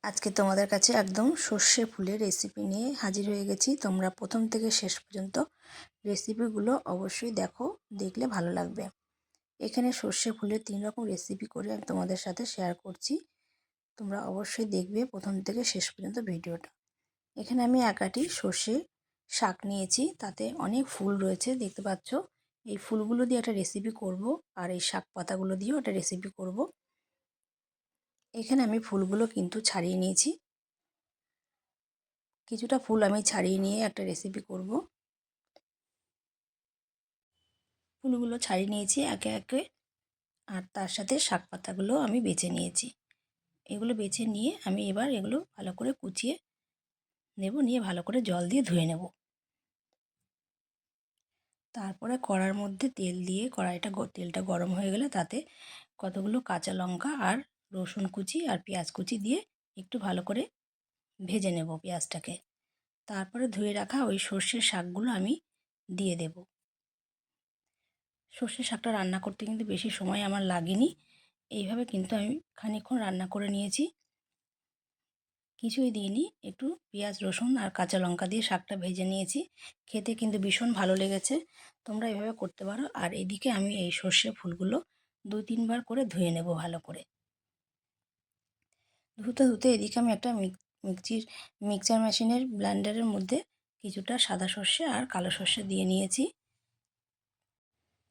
আজকে তোমাদের কাছে একদম সর্ষে ফুলের রেসিপি নিয়ে হাজির হয়ে গেছি। তোমরা প্রথম থেকে শেষ পর্যন্ত রেসিপিগুলো অবশ্যই দেখো, দেখলে ভালো লাগবে। এখানে সর্ষে ফুলের 3 রকম রেসিপি করে আমি তোমাদের সাথে শেয়ার করছি। তোমরা অবশ্যই দেখবে প্রথম থেকে শেষ পর্যন্ত ভিডিওটা। এখানে আমি একাটি সর্ষে শাক নিয়েছি, তাতে অনেক ফুল রয়েছে দেখতে পাচ্ছ। এই ফুলগুলো দিয়ে একটা রেসিপি করব, আর এই শাক পাতাগুলো দিয়েও একটা রেসিপি করব। এখানে আমি ফুলগুলো কিন্তু ছাড়িয়ে নিয়েছি। কিছুটা ফুল আমি ছাড়িয়ে নিয়ে একটা রেসিপি করব। ফুলগুলো ছাড়িয়ে নিয়েছি একে একে, আর তার সাথে শাক পাতাগুলো আমি বেছে নিয়েছি। এগুলো বেছে নিয়ে আমি এবার এগুলো ভালো করে কুচিয়ে নেব, নিয়ে ভালো করে জল দিয়ে ধুয়ে নেব। তারপরে কড়ার মধ্যে তেল দিয়ে তেলটা গরম হয়ে গেলে তাতে কতগুলো কাঁচা লঙ্কা আর রসুন কুচি আর পেঁয়াজ কুচি দিয়ে একটু ভালো করে ভেজে নেব পেঁয়াজটাকে। তারপরে ধুয়ে রাখা ওই সর্ষের শাকগুলো আমি দিয়ে দেব। সর্ষের শাকটা রান্না করতে কিন্তু বেশি সময় আমার লাগেনি। এইভাবে কিন্তু আমি খানিকক্ষণ রান্না করে নিয়েছি, কিছুই দিইনি। একটু পেঁয়াজ রসুন আর কাঁচা লঙ্কা দিয়ে শাকটা ভেজে নিয়েছি। খেতে কিন্তু ভীষণ ভালো লেগেছে। তোমরা এভাবে করতে পারো। আর এদিকে আমি এই সর্ষে ফুলগুলো 2-3 বার করে ধুয়ে নেব ভালো করে। ধুতে ধুতে এদিকে আমি একটা মিক্সচার মেশিনের ব্লেন্ডারের মধ্যে কিছুটা সাদা সর্ষে আর কালো সর্ষে দিয়ে নিয়েছি।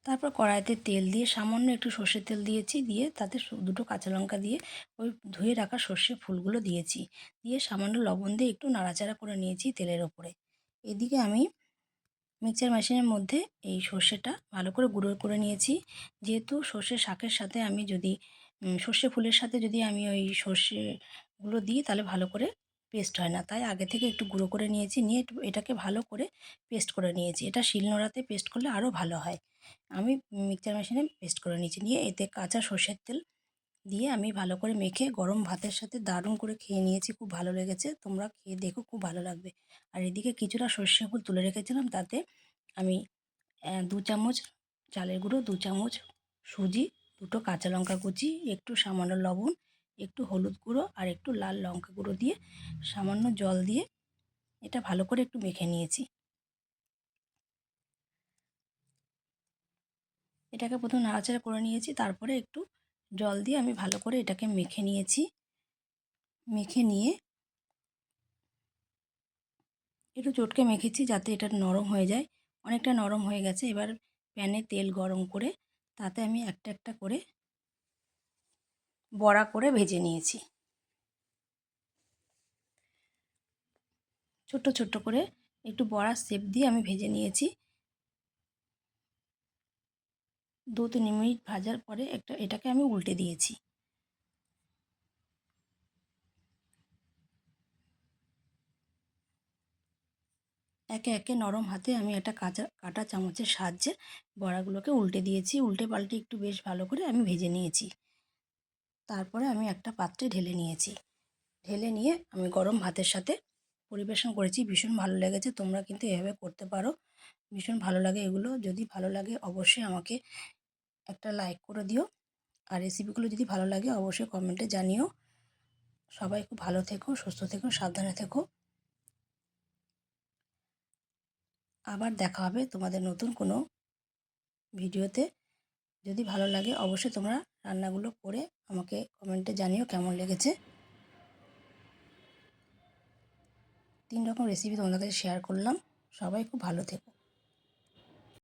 তারপর কড়াইতে তেল দিয়ে সামান্য একটু সর্ষের তেল দিয়েছি, দিয়ে তাতে 2টো কাঁচা লঙ্কা দিয়ে ওই ধুয়ে রাখা সর্ষে ফুলগুলো দিয়েছি, দিয়ে সামান্য লবণ দিয়ে একটু নাড়াচাড়া করে নিয়েছি তেলের ওপরে। এদিকে আমি মিক্সচার মেশিনের মধ্যে এই সর্ষেটা ভালো করে গুঁড়ো করে নিয়েছি। যেহেতু সর্ষে শাকের সাথে আমি যদি সর্ষে ফুলের সাথে যদি আমি ওই সর্ষেগুলো দিই তাহলে ভালো করে পেস্ট হয় না, তাই আগে থেকে একটু গুঁড়ো করে নিয়েছি, নিয়ে একটু এটাকে ভালো করে পেস্ট করে নিয়েছি। এটা শিলনোড়াতে পেস্ট করলে আরও ভালো হয়। আমি মিক্সচার মেশিনে পেস্ট করে নিয়েছি, নিয়ে এতে কাঁচা সর্ষের তেল দিয়ে আমি ভালো করে মেখে গরম ভাতের সাথে দারুণ করে খেয়ে নিয়েছি। খুব ভালো লেগেছে, তোমরা খেয়ে দেখো, খুব ভালো লাগবে। আর এদিকে কিছুটা সর্ষে ফুল তুলে রেখেছিলাম, তাতে আমি 2 চামচ চালের গুঁড়ো, 2 চামচ সুজি, 2টো কাঁচা লঙ্কা কুচি, একটু সামান্য লবণ, একটু হলুদ গুঁড়ো আর একটু লাল লঙ্কা গুঁড়ো দিয়ে সামান্য জল দিয়ে এটা ভালো করে একটু মেখে নিয়েছি। এটাকে প্রথমে নাড়াচাড়া করে নিয়েছি, তারপরে একটু জল দিয়ে আমি ভালো করে এটাকে মেখে নিয়েছি। মেখে নিয়ে একটু চটকে মেখেছি যাতে এটা নরম হয়ে যায়। অনেকটা নরম হয়ে গেছে। এবার প্যানে তেল গরম করে তাতে আমি একটা একটা করে বড়া করে ভেজে নিয়েছি। ছোট্ট ছোট্ট করে একটু বড়ার শেপ দিয়ে আমি ভেজে নিয়েছি। 2-3 মিনিট ভাজার পরে এটাকে আমি উল্টে দিয়েছি। একে একে নরম হাতে আমি একটা কাঁটা চামচের সাহায্যে বড়াগুলোকে উল্টে দিয়েছি। উল্টে পাল্টে একটু বেশ ভালো করে আমি ভেজে নিয়েছি। তারপরে আমি একটা পাত্রে ঢেলে নিয়েছি। ঢেলে নিয়ে আমি গরম ভাতের সাথে পরিবেশন করেছি। ভীষণ ভালো লেগেছে। তোমরা কিন্তু এভাবে করতে পারো, ভীষণ ভালো লাগে এগুলো। যদি ভালো লাগে অবশ্যই আমাকে একটা লাইক করে দিও। আর রেসিপিগুলো যদি ভালো লাগে অবশ্যই কমেন্টে জানিও। সবাই খুব ভালো থেকো, সুস্থ থেকো, সাবধানে থেকো। আবার দেখা হবে তোমাদের নতুন কোনো ভিডিওতে। যদি ভালো লাগে অবশ্যই তোমরা রান্নাগুলো করে আমাকে কমেন্টে জানিও কেমন লেগেছে। 3 রকম রেসিপি তোমাদের কাছে শেয়ার করলাম। সবাই খুব ভালো থেকো।